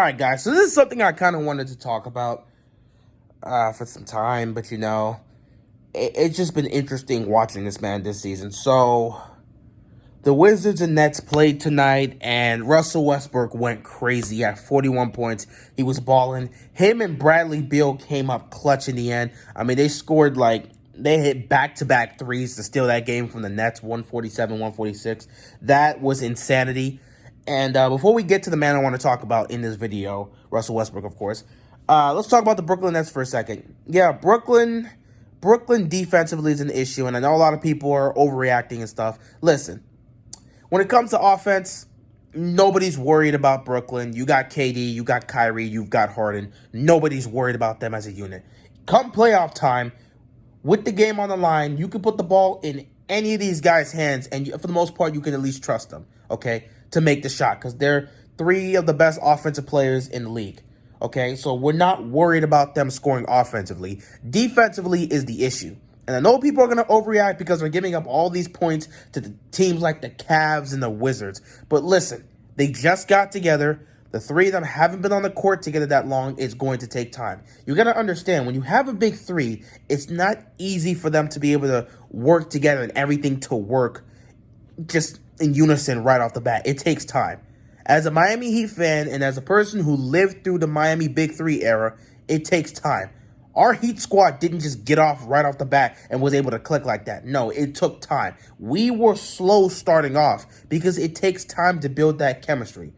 All right, guys, so this is something I kind of wanted to talk about for some time, but it's just been interesting watching this man this season. So, the Wizards and Nets played tonight, and Russell Westbrook went crazy at 41 points. He was balling. Him and Bradley Beal came up clutch in the end. I mean, they hit back-to-back threes to steal that game from the Nets, 147, 146. That was insanity. And before we get to the man I want to talk about in this video, Russell Westbrook, of course, let's talk about the Brooklyn Nets for a second. Yeah, Brooklyn defensively is an issue, and I know a lot of people are overreacting and stuff. Listen, when it comes to offense, nobody's worried about Brooklyn. You got KD, you got Kyrie, you've got Harden. Nobody's worried about them as a unit. Come playoff time, with the game on the line, you can put the ball in any of these guys' hands, and for the most part, you can at least trust them, okay, to make the shot, because they're three of the best offensive players in the league, okay? So we're not worried about them scoring offensively. Defensively is the issue. And I know people are going to overreact because they're giving up all these points to the teams like the Cavs and the Wizards. But listen, they just got together. The three of them haven't been on the court together that long. It's going to take time. You got to understand, when you have a big three, it's not easy for them to be able to work together and everything to work just in unison right off the bat. It takes time. As a Miami Heat fan and as a person who lived through the Miami Big Three era, it takes time. Our Heat squad didn't just get off right off the bat and was able to click like that. No, it took time. We were slow starting off because it takes time to build that chemistry.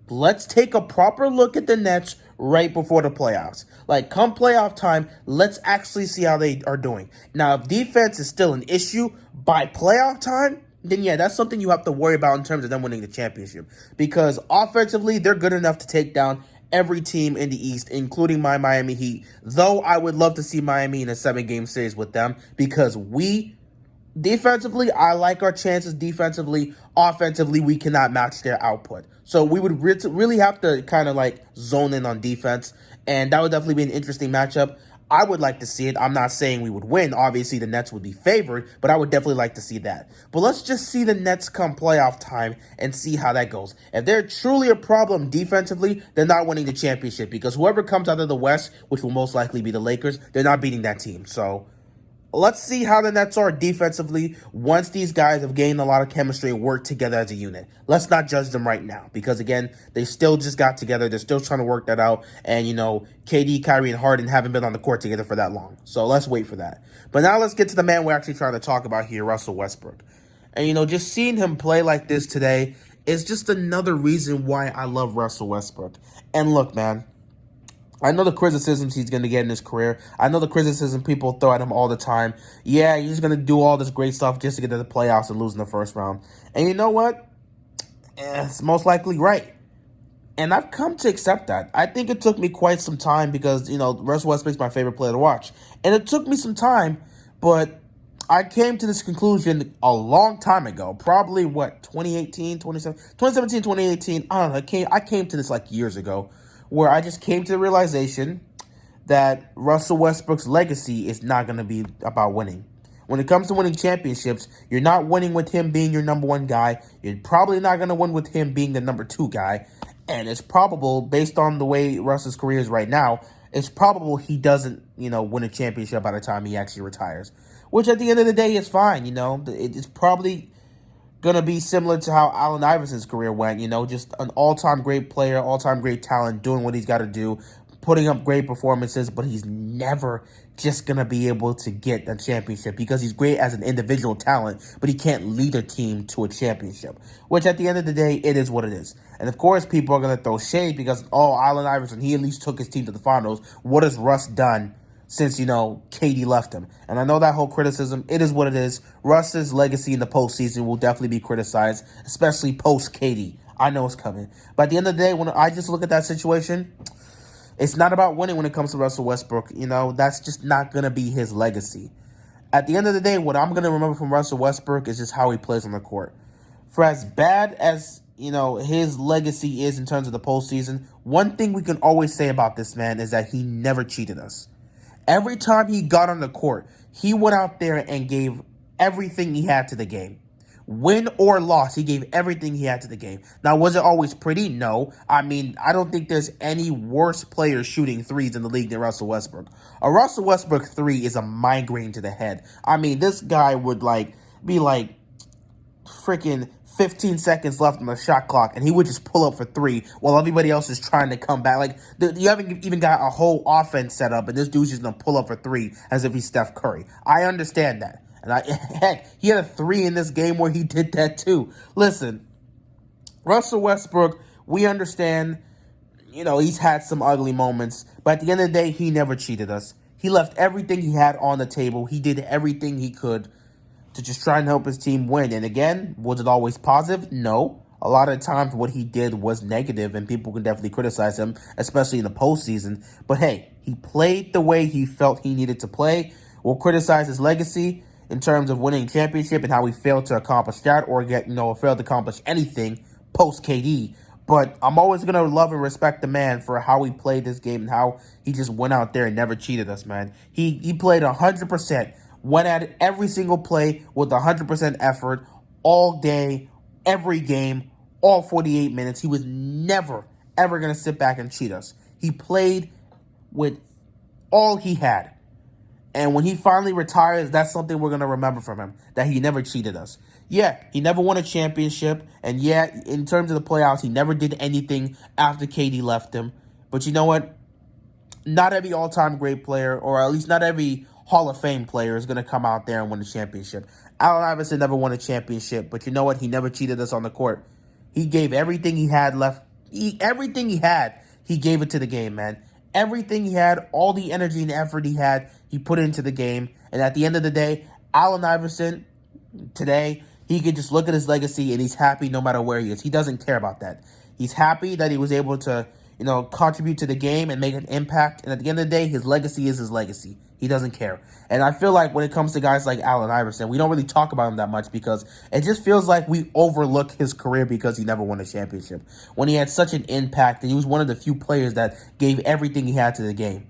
Let's take a proper look at the Nets right before the playoffs. Like, come playoff time, let's actually see how they are doing. Now, if defense is still an issue by playoff time, then yeah, that's something you have to worry about in terms of them winning the championship. Because offensively, they're good enough to take down every team in the East, including my Miami Heat. Though I would love to see Miami in a 7-game series with them, because defensively, I like our chances defensively. Offensively, we cannot match their output. So we would really have to kind of like zone in on defense, and that would definitely be an interesting matchup. I would like to see it. I'm not saying we would win. Obviously, the Nets would be favored, but I would definitely like to see that. But let's just see the Nets come playoff time and see how that goes. If they're truly a problem defensively, they're not winning the championship, because whoever comes out of the West, which will most likely be the Lakers, they're not beating that team. So let's see how the Nets are defensively once these guys have gained a lot of chemistry and work together as a unit. Let's not judge them right now because, again, they still just got together. They're still trying to work that out. And, KD, Kyrie, and Harden haven't been on the court together for that long. So let's wait for that. But now let's get to the man we're actually trying to talk about here, Russell Westbrook. And, just seeing him play like this today is just another reason why I love Russell Westbrook. And look, man, I know the criticisms he's going to get in his career. I know the criticism people throw at him all the time. Yeah, he's going to do all this great stuff just to get to the playoffs and lose in the first round. And you know what? It's most likely right. And I've come to accept that. I think it took me quite some time because, Russell Westbrook's my favorite player to watch. And it took me some time, but I came to this conclusion a long time ago. Probably, 2017, 2018. I don't know. I came to this like years ago, where I just came to the realization that Russell Westbrook's legacy is not going to be about winning. When it comes to winning championships, you're not winning with him being your number one guy. You're probably not going to win with him being the number two guy. And it's probable, based on the way Russell's career is right now, it's probable he doesn't, win a championship by the time he actually retires. Which at the end of the day is fine, It's probably going to be similar to how Allen Iverson's career went, just an all-time great player, all-time great talent, doing what he's got to do, putting up great performances, but he's never just going to be able to get a championship because he's great as an individual talent, but he can't lead a team to a championship, which at the end of the day, it is what it is. And of course, people are going to throw shade because, Allen Iverson, he at least took his team to the finals. What has Russ done since, KD left him? And I know that whole criticism, it is what it is. Russ's legacy in the postseason will definitely be criticized, especially post-KD. I know it's coming. But at the end of the day, when I just look at that situation, it's not about winning when it comes to Russell Westbrook. That's just not going to be his legacy. At the end of the day, what I'm going to remember from Russell Westbrook is just how he plays on the court. For as bad as, his legacy is in terms of the postseason, one thing we can always say about this man is that he never cheated us. Every time he got on the court, he went out there and gave everything he had to the game. Win or loss, he gave everything he had to the game. Now, was it always pretty? No. I mean, I don't think there's any worse player shooting threes in the league than Russell Westbrook. A Russell Westbrook three is a migraine to the head. I mean, this guy would be freaking 15 seconds left on the shot clock, and he would just pull up for three while everybody else is trying to come back. You haven't even got a whole offense set up, and this dude's just going to pull up for three as if he's Steph Curry. I understand that. And heck, he had a three in this game where he did that too. Listen, Russell Westbrook, we understand, he's had some ugly moments, but at the end of the day, he never cheated us. He left everything he had on the table. He did everything he could to just try and help his team win. And again, was it always positive? No. A lot of times what he did was negative, and people can definitely criticize him, especially in the postseason. But hey, he played the way he felt he needed to play. We'll criticize his legacy in terms of winning championship and how he failed to accomplish that, or failed to accomplish anything post KD. But I'm always going to love and respect the man for how he played this game and how he just went out there and never cheated us, man. He played 100%, went at it every single play with 100% effort all day, every game, all 48 minutes. He was never, ever going to sit back and cheat us. He played with all he had. And when he finally retires, that's something we're going to remember from him, that he never cheated us. Yeah, he never won a championship. And yeah, in terms of the playoffs, he never did anything after KD left him. But you know what? Not every all-time great player, or at least not every Hall of Fame player, is going to come out there and win a championship. Allen Iverson never won a championship. But you know what? He never cheated us on the court. He gave everything he had left. Everything he had, he gave it to the game, man. Everything he had, all the energy and effort he had, he put into the game. And at the end of the day, Allen Iverson, today, he can just look at his legacy and he's happy no matter where he is. He doesn't care about that. He's happy that he was able to, contribute to the game and make an impact. And at the end of the day, his legacy is his legacy. He doesn't care. And I feel like when it comes to guys like Allen Iverson, we don't really talk about him that much because it just feels like we overlook his career because he never won a championship. When he had such an impact, and he was one of the few players that gave everything he had to the game.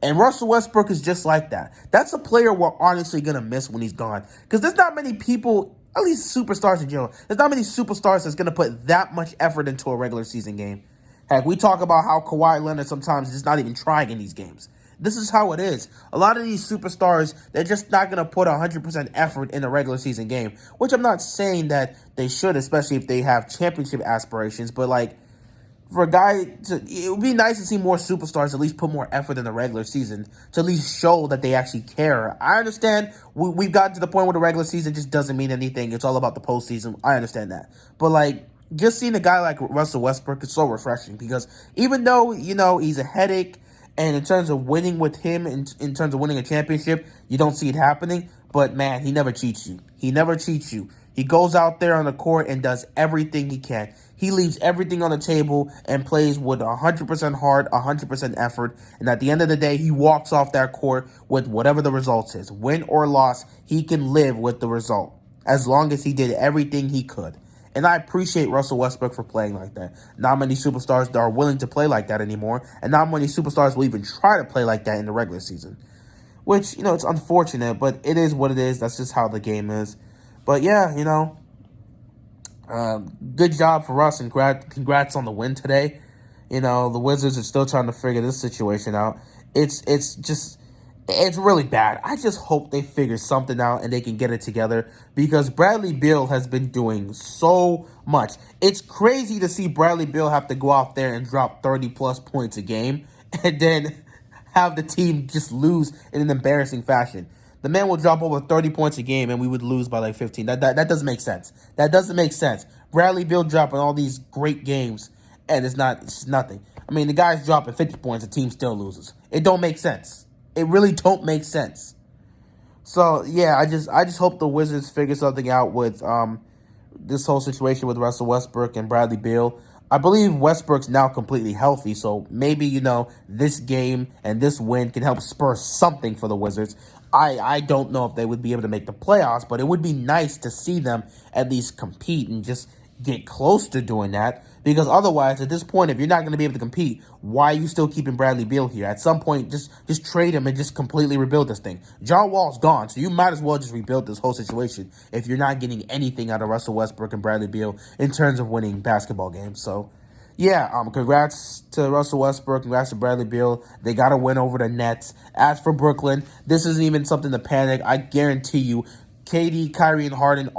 And Russell Westbrook is just like that. That's a player we're honestly going to miss when he's gone. Because there's not many people, at least superstars in general, there's not many superstars that's going to put that much effort into a regular season game. Heck, we talk about how Kawhi Leonard sometimes is just not even trying in these games. This is how it is. A lot of these superstars, they're just not going to put 100% effort in a regular season game, which I'm not saying that they should, especially if they have championship aspirations. But, for a guy it would be nice to see more superstars at least put more effort in the regular season to at least show that they actually care. I understand we've gotten to the point where the regular season just doesn't mean anything. It's all about the postseason. I understand that. But, just seeing a guy like Russell Westbrook is so refreshing because even though, he's a headache, and in terms of winning with him, in terms of winning a championship, you don't see it happening. But, man, he never cheats you. He never cheats you. He goes out there on the court and does everything he can. He leaves everything on the table and plays with 100% heart, 100% effort. And at the end of the day, he walks off that court with whatever the result is. Win or loss, he can live with the result as long as he did everything he could. And I appreciate Russell Westbrook for playing like that. Not many superstars are willing to play like that anymore. And not many superstars will even try to play like that in the regular season. Which, it's unfortunate, but it is what it is. That's just how the game is. But yeah, good job for us, and congrats on the win today. The Wizards are still trying to figure this situation out. It's really bad. I just hope they figure something out and they can get it together because Bradley Beal has been doing so much. It's crazy to see Bradley Beal have to go out there and drop 30-plus points a game and then have the team just lose in an embarrassing fashion. The man will drop over 30 points a game and we would lose by 15. That doesn't make sense. That doesn't make sense. Bradley Beal dropping all these great games and it's nothing. I mean, the guy's dropping 50 points, the team still loses. It don't make sense. It really don't make sense. So, yeah, I just hope the Wizards figure something out with this whole situation with Russell Westbrook and Bradley Beal. I believe Westbrook's now completely healthy, so maybe, this game and this win can help spur something for the Wizards. I don't know if they would be able to make the playoffs, but it would be nice to see them at least compete and just get close to doing that, because otherwise, at this point, if you're not going to be able to compete, why are you still keeping Bradley Beal here? At some point, just trade him and just completely rebuild this thing. John Wall's gone, so you might as well just rebuild this whole situation if you're not getting anything out of Russell Westbrook and Bradley Beal in terms of winning basketball games. So, yeah, congrats to Russell Westbrook, congrats to Bradley Beal. They got to win over the Nets. As for Brooklyn, this isn't even something to panic. I guarantee you, KD, Kyrie, and Harden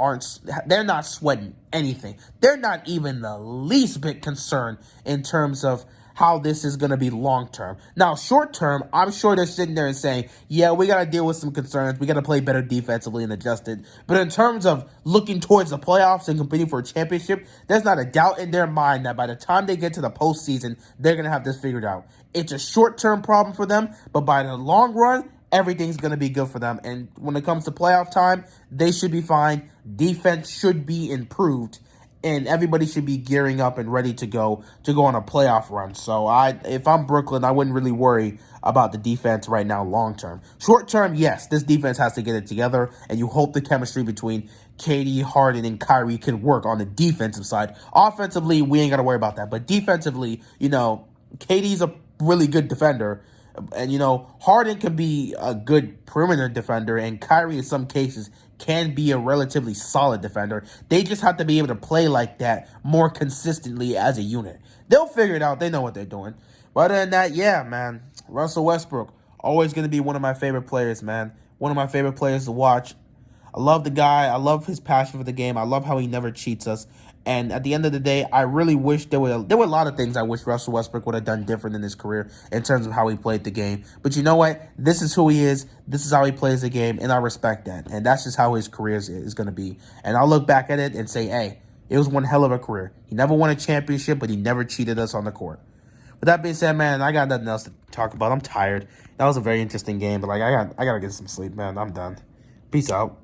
they're not sweating anything. They're not even the least bit concerned in terms of how this is going to be long term. Now, short term, I'm sure they're sitting there and saying, yeah, we got to deal with some concerns. We got to play better defensively and adjust it. But in terms of looking towards the playoffs and competing for a championship, there's not a doubt in their mind that by the time they get to the postseason, they're going to have this figured out. It's a short term problem for them, but by the long run, everything's going to be good for them. And when it comes to playoff time, they should be fine. Defense should be improved. And everybody should be gearing up and ready to go on a playoff run. So if I'm Brooklyn, I wouldn't really worry about the defense right now long term. Short term, yes, this defense has to get it together, and you hope the chemistry between KD, Harden, and Kyrie can work on the defensive side. Offensively, we ain't got to worry about that. But defensively, KD's a really good defender. And, Harden can be a good perimeter defender, and Kyrie, in some cases, can be a relatively solid defender. They just have to be able to play like that more consistently as a unit. They'll figure it out. They know what they're doing. But other than that, yeah, man, Russell Westbrook, always going to be one of my favorite players, man. One of my favorite players to watch. I love the guy. I love his passion for the game. I love how he never cheats us. And at the end of the day, I really wish there were a lot of things I wish Russell Westbrook would have done different in his career in terms of how he played the game. But you know what? This is who he is. This is how he plays the game, and I respect that. And that's just how his career is going to be. And I'll look back at it and say, hey, it was one hell of a career. He never won a championship, but he never cheated us on the court. With that being said, man, I got nothing else to talk about. I'm tired. That was a very interesting game, but I got to get some sleep, man. I'm done. Peace out.